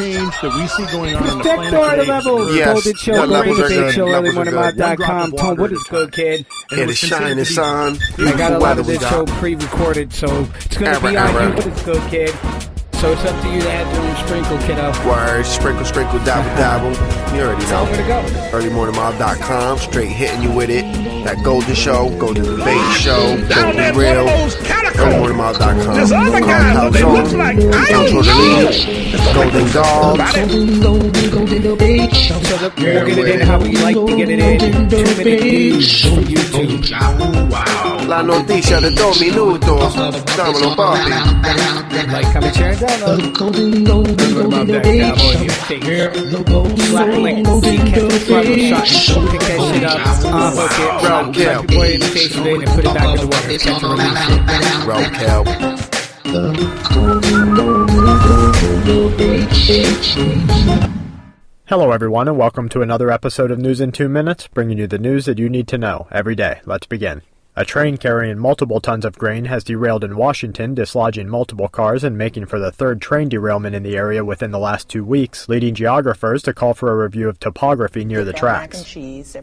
change that we see going on the planet Protect today. the levels. Yes, Golden Show, the levels are good. GoldenDebateShow, Levels are good. earlymorningmod.com. Tone, what is good, kid? It is shining, son. I got a lot of we this got. show pre-recorded, so it's going to be on you, but it's good, kid. So it's up to you to add your own sprinkle, kiddo. Word, sprinkle, dabble. You already So I'm know. going to go. earlymorningmob.com, straight hitting you with it. That Golden Show, Golden Debate Show, Golden Real, earlymorningmob.com. There's other guys, but they look like Intro to League, Golden Dog. So we'll get it in how we like to get it in. 2-minute news from YouTube. La noticia de 2 minutos. Dámelo, papi. Like, comment, share, and download. Love that cowboy. You take it. Slap a link. You catch the front with something. Pick that shit up. Unhook it. Slap your boy in the face with it and put it back in the water. Catch and release it. Hello everyone and welcome to another episode of News in 2 Minutes, bringing you the news that you need to know every day. Let's begin. A train carrying multiple tons of grain has derailed in Washington, dislodging multiple cars and making for the third train derailment in the area within the last 2 weeks, leading geographers to call for a review of topography near the tracks.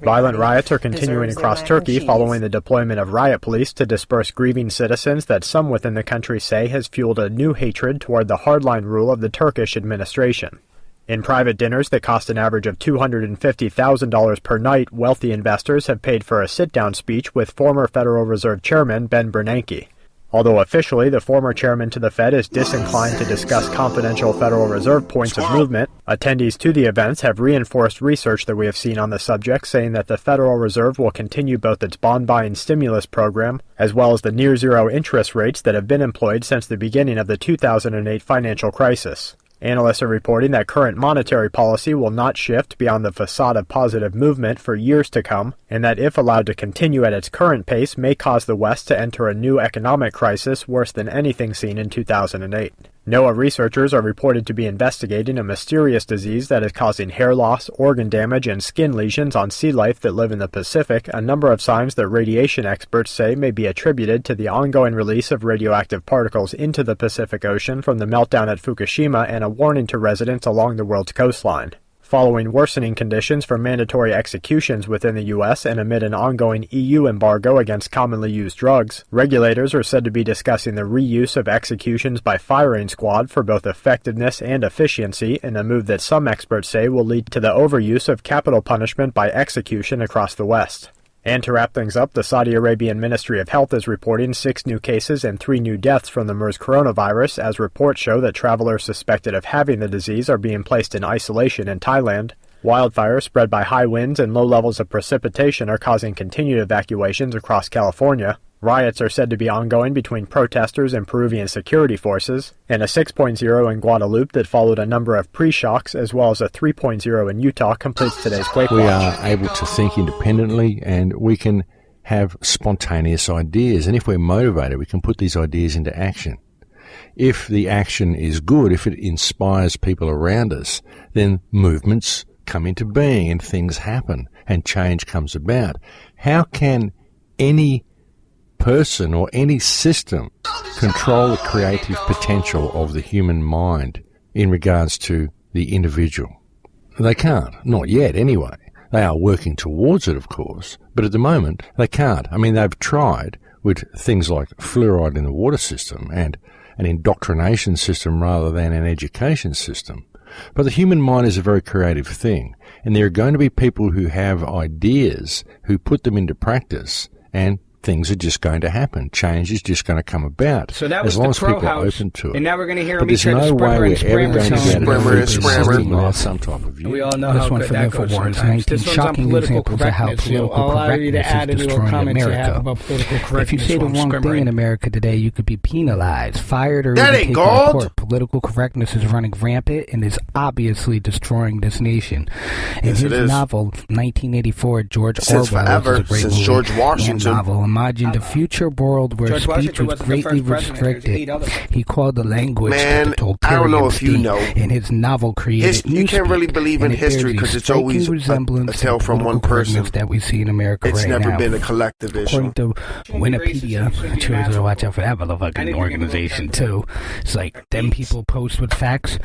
Violent riots are continuing across Turkey following the deployment of riot police to disperse grieving citizens that some within the country say has fueled a new hatred toward the hardline rule of the Turkish administration. In private dinners that cost an average of $250,000 per night, wealthy investors have paid for a sit-down speech with former Federal Reserve Chairman Ben Bernanke. Although officially the former chairman to the Fed is disinclined to discuss confidential Federal Reserve points of movement, attendees to the events have reinforced research that we have seen on the subject, saying that the Federal Reserve will continue both its bond-buying stimulus program as well as the near-zero interest rates that have been employed since the beginning of the 2008 financial crisis. Analysts are reporting that current monetary policy will not shift beyond the facade of positive movement for years to come, and that if allowed to continue at its current pace may cause the West to enter a new economic crisis worse than anything seen in 2008. NOAA researchers are reported to be investigating a mysterious disease that is causing hair loss, organ damage, and skin lesions on sea life that live in the Pacific, a number of signs that radiation experts say may be attributed to the ongoing release of radioactive particles into the Pacific Ocean from the meltdown at Fukushima, and a warning to residents along the world's coastline. Following worsening conditions for mandatory executions within the U.S. and amid an ongoing EU embargo against commonly used drugs, regulators are said to be discussing the reuse of executions by firing squad for both effectiveness and efficiency, in a move that some experts say will lead to the overuse of capital punishment by execution across the West. And to wrap things up, the Saudi Arabian Ministry of Health is reporting 6 new cases and 3 new deaths from the MERS coronavirus, as reports show that travelers suspected of having the disease are being placed in isolation in Thailand. Wildfires spread by high winds and low levels of precipitation are causing continued evacuations across California. Riots are said to be ongoing between protesters and Peruvian security forces, and a 6.0 in Guadalupe that followed a number of pre-shocks, as well as a 3.0 in Utah, completes today's Quake Watch. We are able to think independently, and we can have spontaneous ideas, and if we're motivated, we can put these ideas into action. If the action is good, if it inspires people around us, then movements come into being and things happen and change comes about. How can any person or any system control the creative potential of the human mind in regards to the individual? They can't. Not yet, anyway. They are working towards it, of course, but at the moment, they can't. I mean, they've tried with things like fluoride in the water system and an indoctrination system rather than an education system. But the human mind is a very creative thing, and there are going to be people who have ideas, who put them into practice, and things are just going to happen. Change is just going to come about. So that was as long the as Pro people House, are open to it. and now we're going to hear but me there's try to no way we're ever going to get Sprammer. some type of view. We all know This how one good from that goes InfoWars, sometimes. 19 This one's on shocking political examples of how correctness. political I'll allow you to correctness add is any little destroying comments you have America. about political If you correctness. say the wrong thing in America today, you could be penalized, fired, or even taken to gold. court. Political correctness is running rampant and is obviously destroying this nation. In Yes, his it is. novel, 1984, George Since Orwell, forever, which is a great since movie, George and Washington. novel, imagined a future world where George speech Washington was wasn't the greatly first president. There's 8 restricted. others. He called the language Man, the I don't know totalitarian if you state, know. and his novel created You can't really newspeak. believe in history because it's always a tale from one person. That we see in America it's right never now. been a collective issue. According to Wikipedia, I'm sure to watch out for that motherfucking organization too. It's like them people post with facts.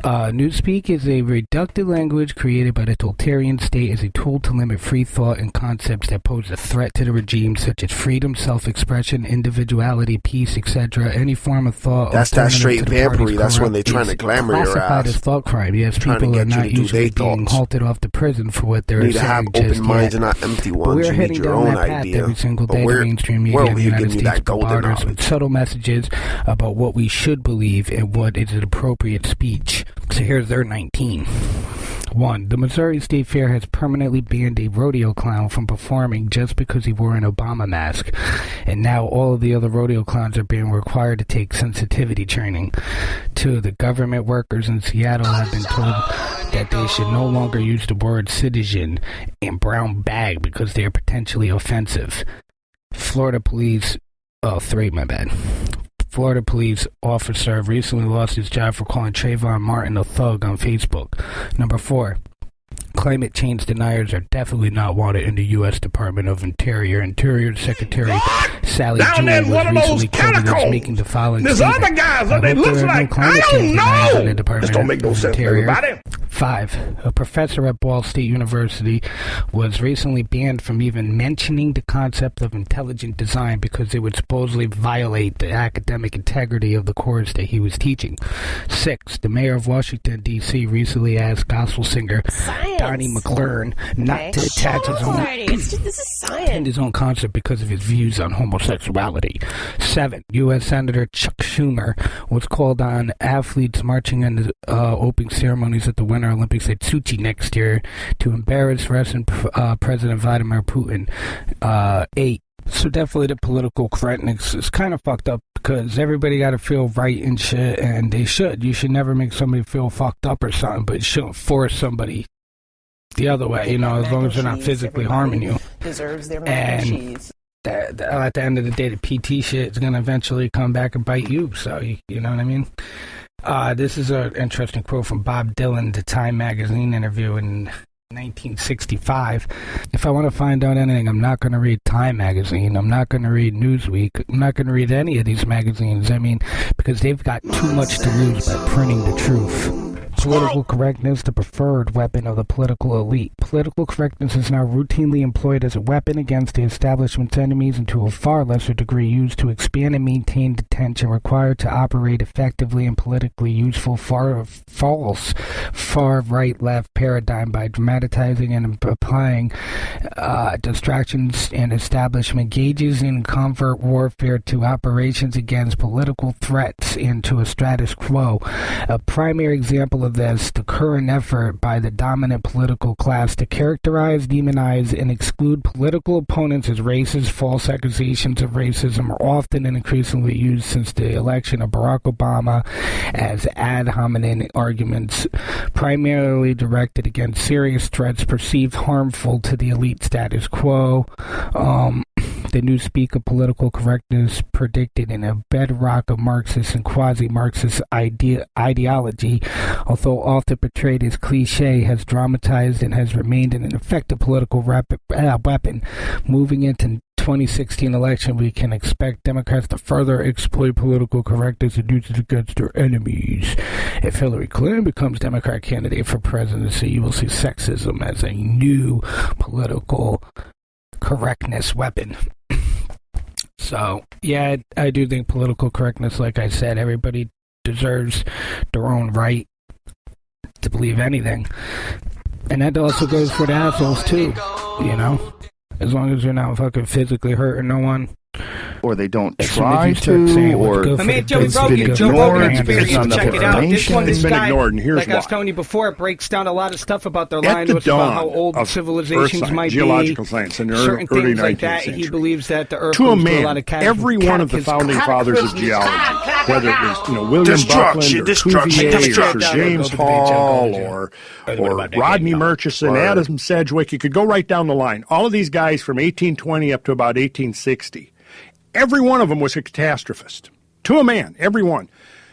Newspeak is a reductive language created by the totalitarian state as a tool to limit free thought and concepts that pose a threat to the regime, such as freedom, self-expression, individuality, peace, etc. Any form of thought. That's that straight vampiry. That's when they're trying to glamour your classified ass. as thought crime. Yes, people are not usually being halted off to prison for what they're saying. You need to have open minds and not empty ones. You need your own idea. Every single day, the mainstream media in the United States bombards with subtle messages about what we should believe and what is an appropriate speech. So here's their 19. 1. The Missouri State Fair has permanently banned a rodeo clown from performing just because he wore an Obama mask. And now all of the other rodeo clowns are being required to take sensitivity training. 2. The government workers in Seattle have been told that they should no longer use the word citizen and brown bag because they are potentially offensive. Florida police... Oh, 3, my bad. Florida police officer recently lost his job for calling Trayvon Martin a thug on Facebook. Number 4. Climate change deniers are definitely not wanted in the U.S. Department of Interior. Interior Secretary Sally Jewell was recently quoted as making the following statement. There's other guys that they look like, I don't know. This don't make no sense to everybody. 5. A professor at Ball State University was recently banned from even mentioning the concept of intelligent design because it would supposedly violate the academic integrity of the course that he was teaching. 6. The mayor of Washington, D.C. recently asked gospel singer Donnie McClurn not to attach his own concert because of his views on homosexuality. 7. U.S. Senator Chuck Schumer was called on athletes marching in the opening ceremonies at the Winter Olympics at Sochi next year to embarrass Russian President Vladimir Putin. 8. So definitely the political correctness is kind of fucked up because everybody got to feel right and shit, and they should. You should never make somebody feel fucked up or something, but you shouldn't force somebody the other way, you know, as long as they're not physically harming you. Deserves their mac and cheese. At the end of the day, the PT shit is going to eventually come back and bite you, so you know what I mean? This is an interesting quote from Bob Dylan, the Time magazine interview in 1965. If I want to find out anything, I'm not going to read Time magazine. I'm not going to read Newsweek. I'm not going to read any of these magazines. I mean, because they've got too much to lose by printing the truth. Political correctness, the preferred weapon of the political elite. Political correctness is now routinely employed as a weapon against the establishment's enemies and to a far lesser degree used to expand and maintain the tension required to operate effectively and politically useful false far-right-left paradigm by dramatizing and applying distractions, and establishment engages in covert warfare to operations against political threats and to a status quo. A primary example of this, the current effort by the dominant political class to characterize, demonize, and exclude political opponents as racist. False accusations of racism are often and increasingly used since the election of Barack Obama as ad hominem arguments, primarily directed against serious threats perceived harmful to the elite status quo. The newspeak of political correctness predicted in a bedrock of Marxist and quasi-Marxist ideology, although often portrayed as cliche, has dramatized and has remained an effective political weapon. Moving into 2016 election, we can expect Democrats to further exploit political correctness and use it against their enemies. If Hillary Clinton becomes Democrat candidate for presidency, you will see sexism as a new political correctness weapon. So, yeah, I do think political correctness, like I said, everybody deserves their own right to believe anything. And that also goes for the assholes, too, you know? As long as you're not fucking physically hurting no one. Or they don't try to, or I mean, Joe it's been Rogan ignored, Experience, there's not enough check it out. This one, information. this guy, ignored, and here's like I was why. telling you before, it breaks down a lot of stuff about their At line the was about dawn how old of civilizations Earth might geological be, science in the certain early things like 19th that. century. He believes that the Earth To a goes through a lot man, of every one of the founding fathers of geology, whether it was William Buckland or Cuvier or Sir James Hall or Rodney Murchison, Adam Sedgwick, you could go right down the line. All of these guys from 1820 up to about 1860. Every one of them was a catastrophist. To a man, every one.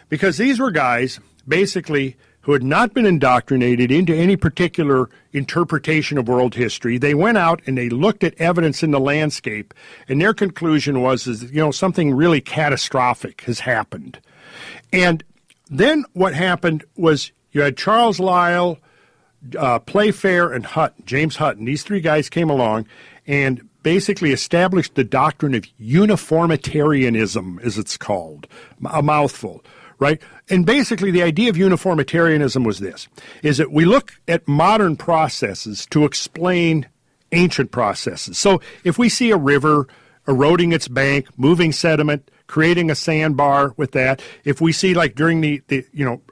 Because these were guys, basically, who who had not been indoctrinated into any particular interpretation of world history. They went out and they looked at evidence in the landscape, and their conclusion was, something really catastrophic has happened. And then what happened was you had Charles Lyell, Playfair, and Hutton, James Hutton. These three guys came along and basically established the doctrine of uniformitarianism, as it's called, a mouthful, right? And basically the idea of uniformitarianism was this, is that we look at modern processes to explain ancient processes. So if we see a river eroding its bank, moving sediment, creating a sandbar with that. If we see, like during the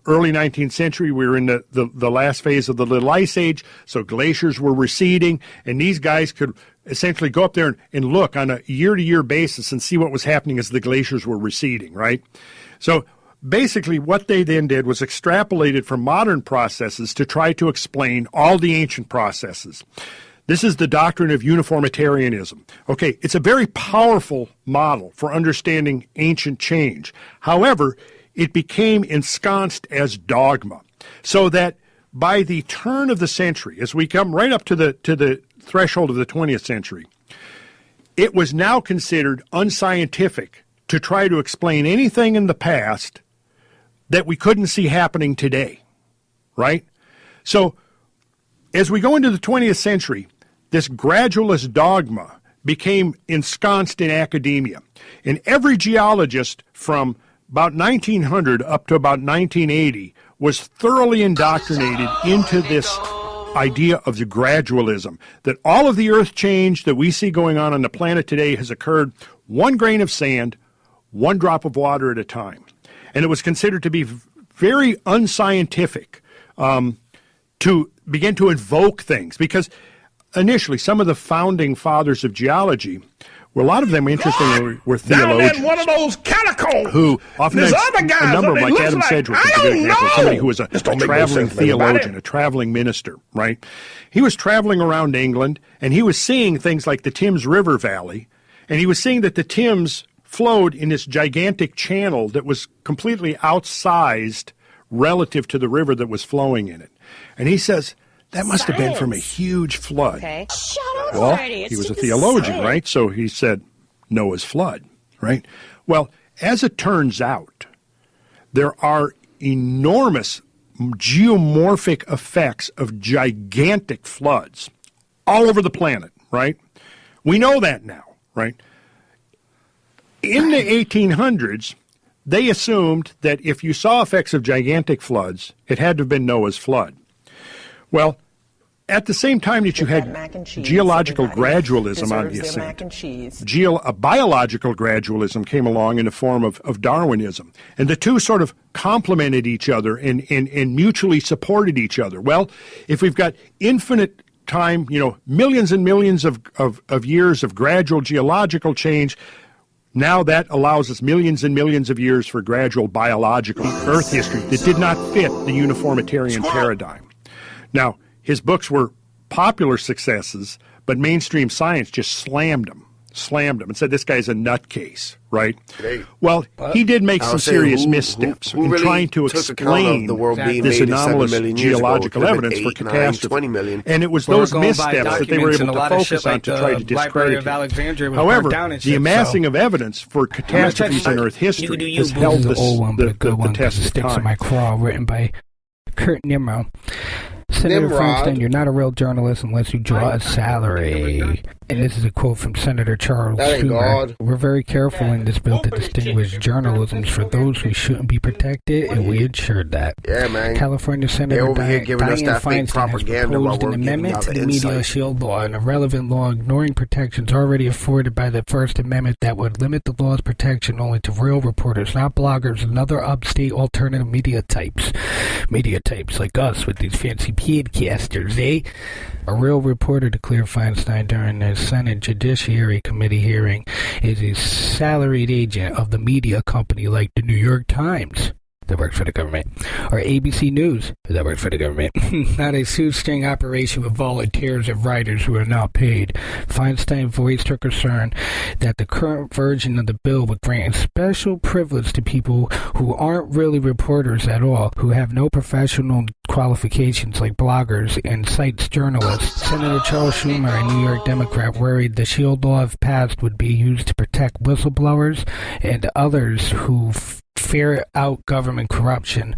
early 19th century, we were in the last phase of the Little Ice Age, so glaciers were receding, and these guys could essentially go up there and look on a year-to-year basis and see what was happening as the glaciers were receding, right? So basically what they then did was extrapolated from modern processes to try to explain all the ancient processes. This is the doctrine of uniformitarianism. Okay, it's a very powerful model for understanding ancient change. However, it became ensconced as dogma, so that by the turn of the century, as we come right up to the threshold of the 20th century, it was now considered unscientific to try to explain anything in the past that we couldn't see happening today, right? So as we go into the 20th century, this gradualist dogma became ensconced in academia. And every geologist from about 1900 up to about 1980 was thoroughly indoctrinated into this idea of the gradualism, that all of the earth change that we see going on the planet today has occurred one grain of sand, one drop of water at a time. And it was considered to be very unscientific to begin to invoke things, because initially, some of the founding fathers of geology, well, a lot of them, interestingly, were theologians. Down in one of those catacombs. Who oftentimes, a number of them, like Adam Sedgwick, is a good example, somebody who was a traveling theologian, a traveling minister, right? He was traveling around England, and he was seeing things like the Thames River Valley, and he was seeing that the Thames flowed in this gigantic channel that was completely outsized relative to the river that was flowing in it. And he says, that must have been from a huge flood. Okay. Well, he was a theologian, right? So he said Noah's flood, right? Well, as it turns out, there are enormous geomorphic effects of gigantic floods all over the planet, right? We know that now, right? In the 1800s, they assumed that if you saw effects of gigantic floods, it had to have been Noah's flood. Well, at the same time that you had geological gradualism on the ascent, biological gradualism came along in the form of Darwinism. And the two sort of complemented each other and mutually supported each other. Well, if we've got infinite time, millions and millions of years of gradual geological change, now that allows us millions and millions of years for gradual biological Earth history that did not fit the uniformitarian paradigm. Now, his books were popular successes, but mainstream science just slammed him and said this guy's a nutcase, right? Well, he did make some serious missteps in trying to explain this anomalous geological evidence for catastrophe. And it was those missteps that they were able to focus on to try to discredit him. However, the amassing of evidence for catastrophes in Earth history has held the test of time. My crawl, written by Kurt Nimrod. Senator Frankston, you're not a real journalist unless you draw a salary. And this is a quote from Senator Charles Schumer. We're very careful in this bill to distinguish journalism for those who shouldn't be protected, and we ensured that. Yeah, man. California Senator Dianne Feinstein has proposed an amendment to the Media Shield Law, an irrelevant law ignoring protections already afforded by the First Amendment that would limit the law's protection only to real reporters, not bloggers and other upstate alternative media types. Media types like us with these fancy podcasters, eh? A real reporter, declared Feinstein during the Senate Judiciary Committee hearing, is a salaried agent of the media company like the New York Times. that works for the government, or ABC News that works for the government. Not a shoestring operation with volunteers and writers who are not paid. Feinstein voiced her concern that the current version of the bill would grant special privilege to people who aren't really reporters at all, who have no professional qualifications like bloggers and sites journalists. Senator Charles Schumer, a New York Democrat, worried the SHIELD law, if passed, would be used to protect whistleblowers and others who ferret out government corruption.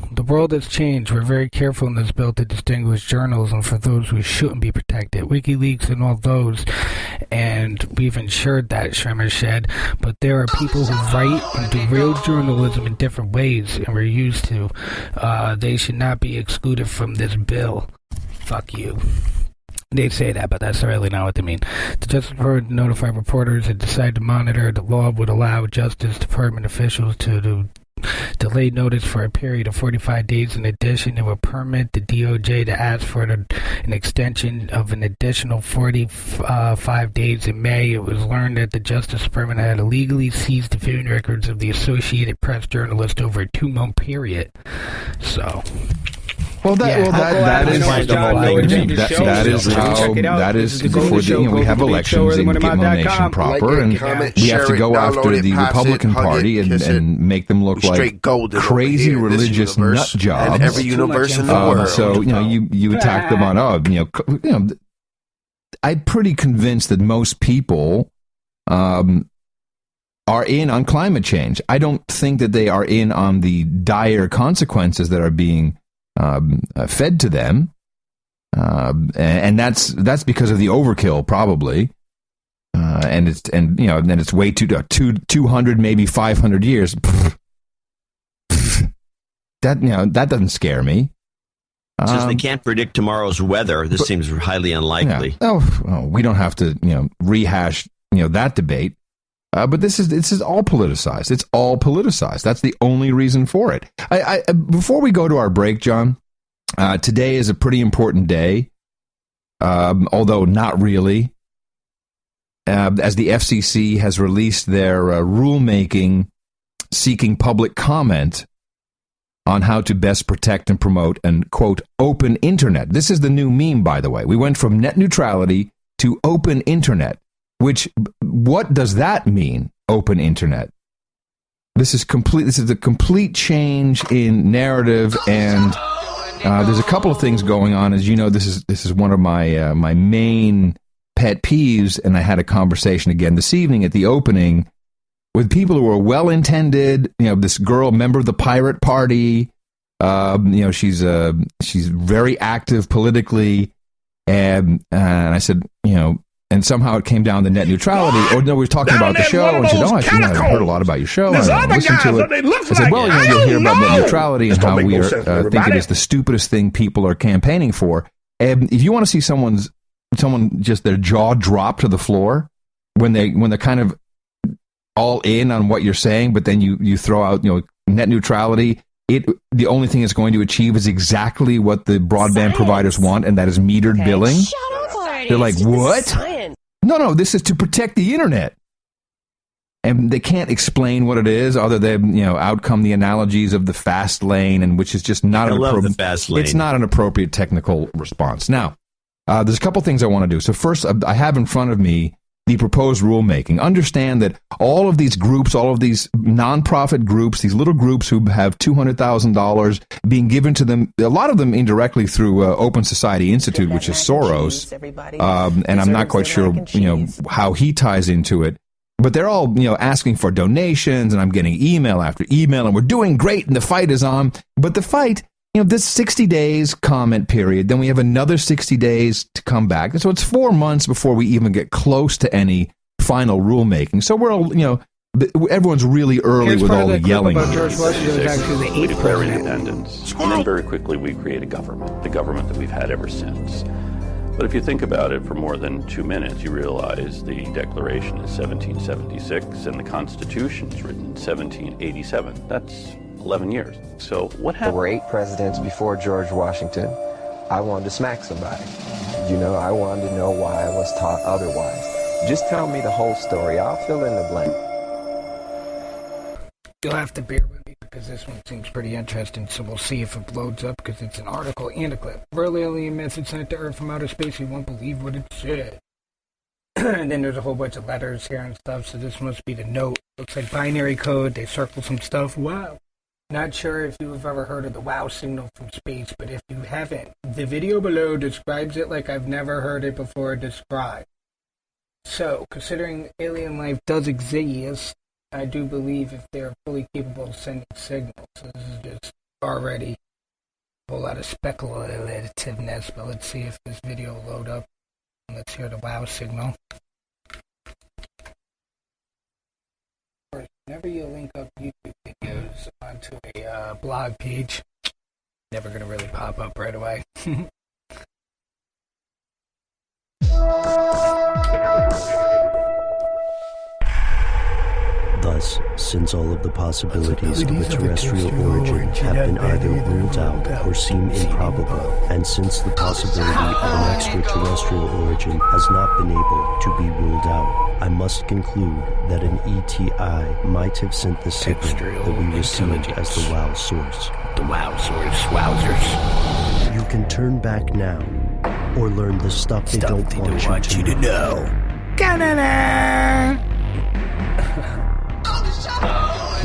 The world has changed. We're very careful in this bill to distinguish journalism for those who shouldn't be protected. WikiLeaks and all those, and we've ensured that, Schremer said. But there are people who write and do real journalism in different ways, and we're used to. They should not be excluded from this bill. Fuck you. They say that, but that's really not what they mean. The Justice Department notified reporters and decided to monitor. The law would allow Justice Department officials to delay notice for a period of 45 days. In addition, it would permit the DOJ to ask for an extension of an additional 45 days. In May, it was learned that the Justice Department had illegally seized the phone records of the Associated Press journalist over a 2-month period. So... that is before we have elections and get nomination proper, and we have to go after the Republican Party and make them look like crazy religious nut jobs. And every universe in the world. So you attack them on I'm pretty convinced that most people are in on climate change. I don't think that they are in on the dire consequences that are being fed to them, and that's because of the overkill, probably, and it's way too 200, maybe 500 years. That doesn't scare me. Since they can't predict tomorrow's weather, this seems highly unlikely. Yeah. We don't have to rehash that debate. But this is all politicized. It's all politicized. That's the only reason for it. Before we go to our break, John, today is a pretty important day, although not really, as the FCC has released their rulemaking seeking public comment on how to best protect and promote an, quote, open internet. This is the new meme, by the way. We went from net neutrality to open internet. Which, what does that mean, open internet? This is a complete change in narrative, and there's a couple of things going on. As you know, this is one of my my main pet peeves, and I had a conversation again this evening at the opening with people who are well-intended. This girl, member of the Pirate Party, she's very active politically, and I said, and somehow it came down to net neutrality. Or no, we were talking about the show, and said, I heard a lot of about your show. And I listened to it. I said, you'll hear about net neutrality and how we think it is the stupidest thing people are campaigning for. And if you want to see someone just their jaw drop to the floor when they're kind of all in on what you're saying, but then you throw out net neutrality. The only thing it's going to achieve is exactly what the broadband providers want, and that is metered billing. They're like, what? No, this is to protect the internet. And they can't explain what it is other than, out come the analogies of the fast lane, and which is just not the fast lane. It's not an appropriate technical response. Now, there's a couple things I want to do. So first, I have in front of me the proposed rulemaking. Understand that all of these groups, all of these nonprofit groups, these little groups who have $200,000 being given to them, a lot of them indirectly through Open Society Institute, which is Soros, and I'm not quite sure, how he ties into it. But they're all, asking for donations, and I'm getting email after email, and we're doing great, and the fight is on. But the fight, this 60 days comment period, then we have another 60 days to come back. And so it's 4 months before we even get close to any final rulemaking. So we're all, everyone's really early with all the yelling. We declare independence, and then very quickly we create a government, the government that we've had ever since. But if you think about it for more than 2 minutes, you realize the Declaration is 1776 and the Constitution is written in 1787. That's 11 years. So what happened? There were 8 presidents before George Washington. I wanted to smack somebody. I wanted to know why I was taught otherwise. Just tell me the whole story. I'll fill in the blank. You'll have to bear with me. because this one seems pretty interesting, so we'll see if it loads up, because it's an article and a clip. Real alien message sent to Earth from outer space, you won't believe what it said. And then there's a whole bunch of letters here and stuff, so this must be the note. Looks like binary code, they circle some stuff. Wow. Not sure if you've ever heard of the WOW signal from space, but if you haven't, the video below describes it like I've never heard it before described. So, considering alien life does exist, I do believe if they're fully capable of sending signals. So this is just already a whole lot of speculativeness, but let's see if this video will load up. Let's hear the WOW signal. Whenever you link up YouTube videos onto a blog page, never going to really pop up right away. Thus, since all of the possibilities of a terrestrial origin have been either ruled out or seem improbable, and since the possibility of an extraterrestrial origin has not been able to be ruled out, I must conclude that an ETI might have sent the signal that we received as the WOW source. The WOW source, wowzers. You can turn back now, or learn the stuff they don't want you to know.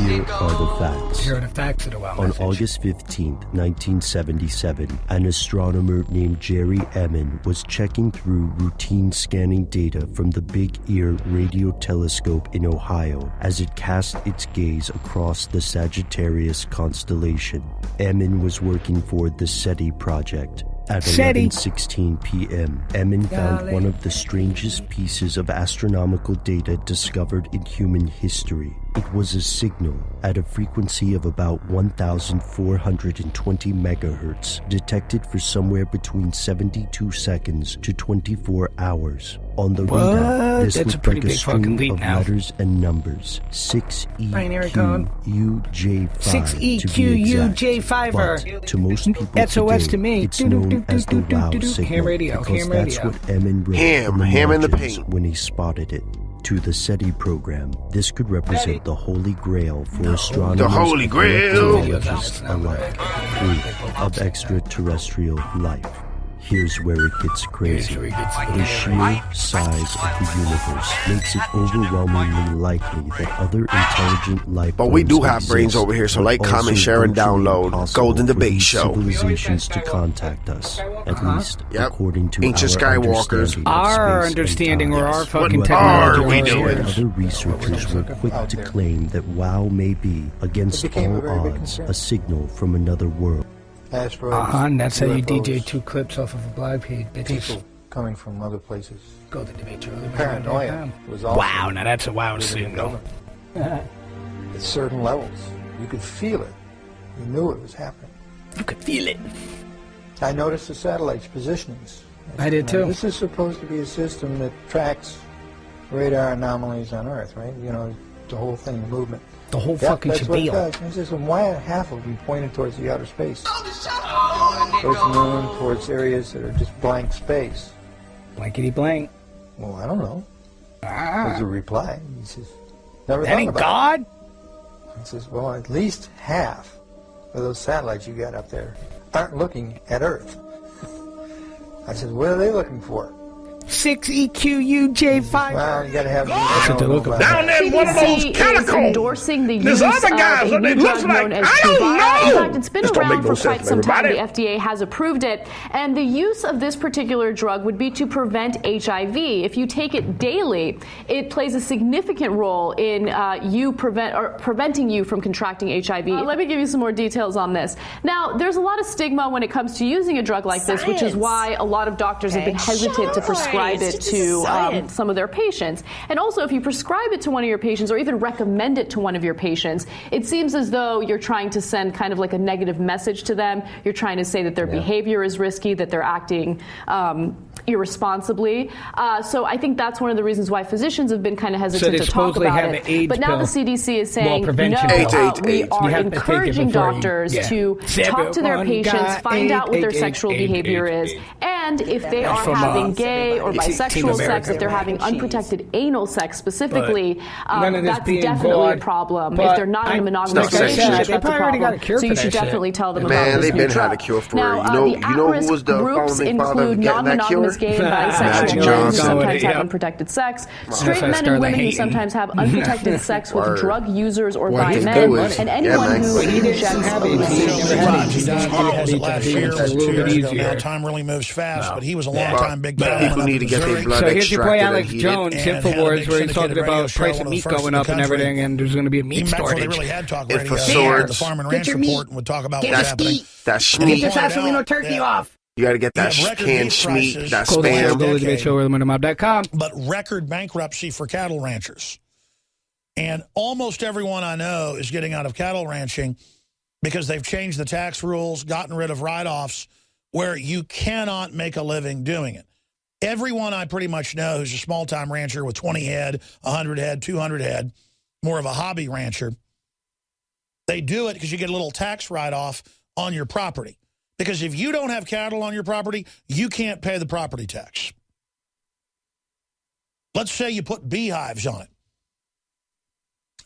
Here are the facts. Here are the facts of the WOW On message. August 15th, 1977, an astronomer named Jerry Emmon was checking through routine scanning data from the Big Ear radio telescope in Ohio as it cast its gaze across the Sagittarius constellation. Emmon was working for the SETI project. At 11:16 p.m., Emmon found one of the strangest pieces of astronomical data discovered in human history. It was a signal at a frequency of about 1,420 megahertz, detected for somewhere between 72 seconds to 24 hours. On the readout, this looked like a string of letters and numbers. 6EQUJ5 But to most people SOS today, to me. it's known as the WOW signal because that's what Emmon wrote Ham in the paint when he spotted it. To the SETI program, this could represent the holy grail for astronomers The holy grail alike, proof of extraterrestrial life. Here's where it gets crazy. The sheer size of the universe makes it overwhelmingly likely that other intelligent life But we do forms have brains exist, over here, so but like, comment, also share, and virtually download impossible Golden for Debate these Show. civilizations to contact us, at least according to Ancient our Skywalkers. understanding of Our understanding or our fucking What technology. are we doing? Other researchers were quick to claim that WOW may be, against all odds, a signal from another world. And that's how you DJ 2 clips off of a blog page, bitches. People coming from other places. GoldenDebateShow. Paranoia was also Wow, now that's a WOW signal. At certain levels, you could feel it. You knew it was happening. You could feel it. I noticed the satellites' positionings. I did too. This is supposed to be a system that tracks radar anomalies on Earth, right? You know, the whole thing, the movement. The whole fucking that's what it spiel. does. It's just, why are half of them pointed towards the outer space? Towards the moon, towards areas that are just blank space. Blankety blank. Well, I don't know. Was the reply. He says, never That thought ain't about God? it. He says, well, at least half of those satellites you got up there aren't looking at Earth. I said, what are they looking for? 6EQUJ5. Well, you got to have down there in one of those catacombs. Endorsing the There's use other guys of a that new looks drug like, known as I don't Truvada. know. In fact, it's been This don't around make no for quite sense, some time. everybody. The FDA has approved it, and the use of this particular drug would be to prevent HIV. If you take it daily, it plays a significant role in preventing you from contracting HIV. Let me give you some more details on this. Now, there's a lot of stigma when it comes to using a drug like this, which is why a lot of doctors have been hesitant to prescribe it to some of their patients. And also, if you prescribe it to one of your patients or even recommend it to one of your patients, it seems as though you're trying to send kind of like a negative message to them. You're trying to say that their behavior is risky, that they're acting irresponsibly. So I think that's one of the reasons why physicians have been kind of hesitant to talk about it. But now the CDC is saying, no, we are encouraging doctors to talk to their patients, find out what their sexual behavior is, And if they are having gay or bisexual sex, if they're having unprotected anal sex specifically, that's definitely a problem. If they're not in a monogamous relationship, that's a problem. So you should definitely tell them about this new drug. Now, the at-risk groups include non-monogamous gay and bisexual men who sometimes have unprotected sex, straight men and women who sometimes have unprotected sex with drug users or by men, and anyone who injects last year was 2 years ago. Now time really moves fast, but he was a long-time big guy. People need to get their blood So here's your boy extracted Alex and Jones, Infowars, where he's talking about price of meat going up and everything, and there's going to be a meat shortage. They really had talk radio. The Farm and Ranch Report would talk about what's happening. That's Get this Asolino turkey off. You got to get that canned schmeat, that spam. GoldenDebateShow, but record bankruptcy for cattle ranchers. And almost everyone I know is getting out of cattle ranching because they've changed the tax rules, gotten rid of write-offs, where you cannot make a living doing it. Everyone I pretty much know who's a small-time rancher with 20 head, 100 head, 200 head, more of a hobby rancher, they do it because you get a little tax write-off on your property. Because if you don't have cattle on your property, you can't pay the property tax. Let's say you put beehives on it,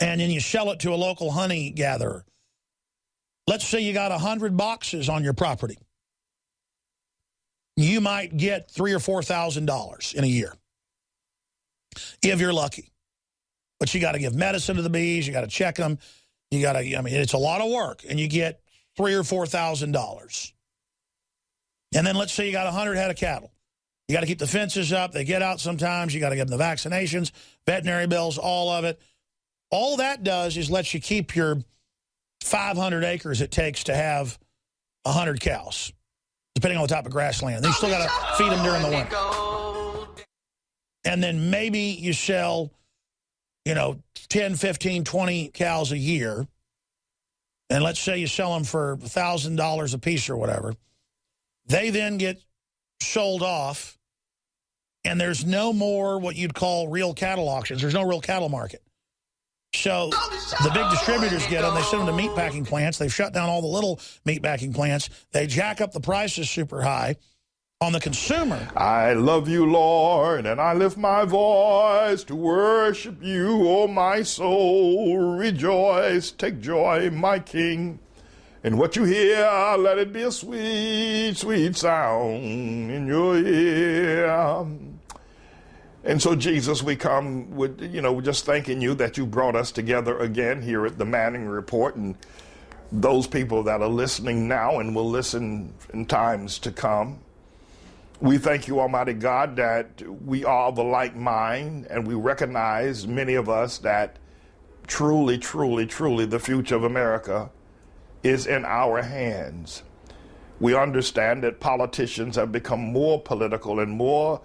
and then you sell it to a local honey gatherer. Let's say you got 100 boxes on your property. You might get $3,000 or $4,000 in a year, if you're lucky. But you got to give medicine to the bees. You got to check them. You got to. I mean, it's a lot of work, and you get $3,000 or $4,000. And then let's say you got 100 head of cattle. You got to keep the fences up. They get out sometimes. You got to give them the vaccinations, veterinary bills, all of it. All that does is let you keep your 500 acres it takes to have 100 cows, depending on the type of grassland. Then you still got to feed them during the winter. And then maybe you sell, 10, 15, 20 cows a year. And let's say you sell them for $1,000 a piece or whatever. They then get sold off, and there's no more what you'd call real cattle auctions. There's no real cattle market. So the big distributors get them. They send them to meatpacking plants. They've shut down all the little meatpacking plants. They jack up the prices super high on the consumer. I love you, Lord, and I lift my voice to worship you, oh my soul. Rejoice, take joy, my King. And what you hear, let it be a sweet, sweet sound in your ear. And so, Jesus, we come with, just thanking you that you brought us together again here at the Manning Report, and those people that are listening now and will listen in times to come. We thank you, Almighty God, that we are of a like mind, and we recognize, many of us, that truly, truly, truly the future of America is in our hands. We understand that politicians have become more political and more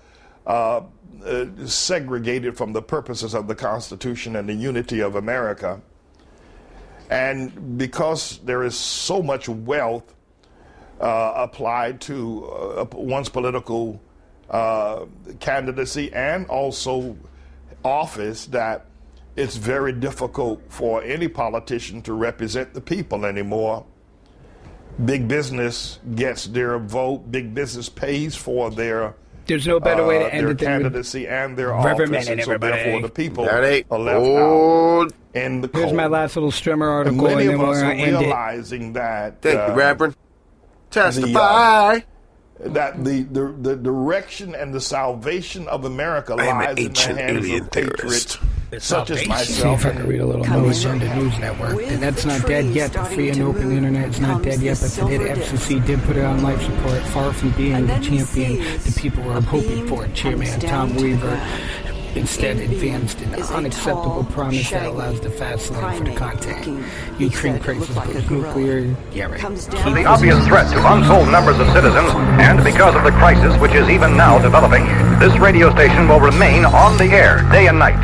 segregated from the purposes of the Constitution and the unity of America. And because there is so much wealth applied to one's political candidacy and also office, that it's very difficult for any politician to represent the people anymore. Big business gets their vote. Big business pays for their There's no better way to end their it candidacy and their office, and so therefore the people are left out in the cold. Here's my last little strimmer article, and many and then of us we're are going to end it. realizing that. Thank you, Reverend. Testify. That the direction and the salvation of America lies in the hands of patriots such as myself. See if I can read a little No Agenda News Network. And that's not dead yet. The free and open internet is not dead yet, but today the FCC did put it on life support, far from being the champion the people were hoping for. Chairman Tom Weaver instead advanced an unacceptable promise that allows the fast lane for the content. Ukraine crisis goes nuclear. The obvious threat to untold numbers of citizens, and because of the crisis which is even now developing, this radio station will remain on the air day and night.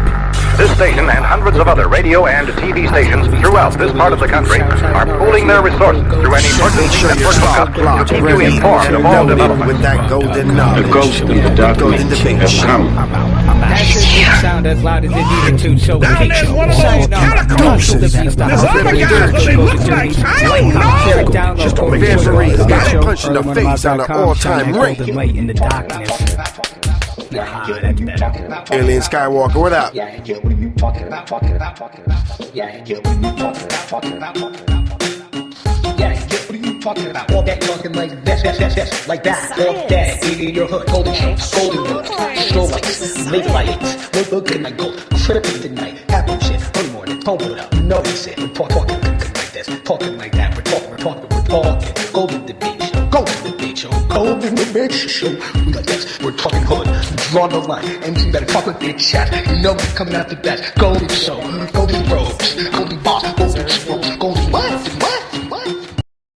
This station and hundreds of other radio and TV stations throughout this part of the country are pooling their resources through an emergency network hookup to keep you informed of all developments. With that golden knowledge, The ghost of the golden debate show. That didn't sound as loud as it needed to, so Down in one of those catacombs. This other guy looks like, I don't know. Just a vangeries. punch in the face on an all-time rate. Light in the darkness. Alien Skywalker, what up? Talking about all that talking like this, like that, all that in your hood. Golden show, golden road, strow lights, late lights, look at my gold, critical tonight, happy shit, early morning, pump it up, no shit, we're talking like this, talking like that, we're talking, golden debate show, golden debate show, golden debate show, we like this, we're talking hood, draw the line, and you better talk with big chat, you know we're coming out the best, golden show, golden robes, golden boss, golden strokes, golden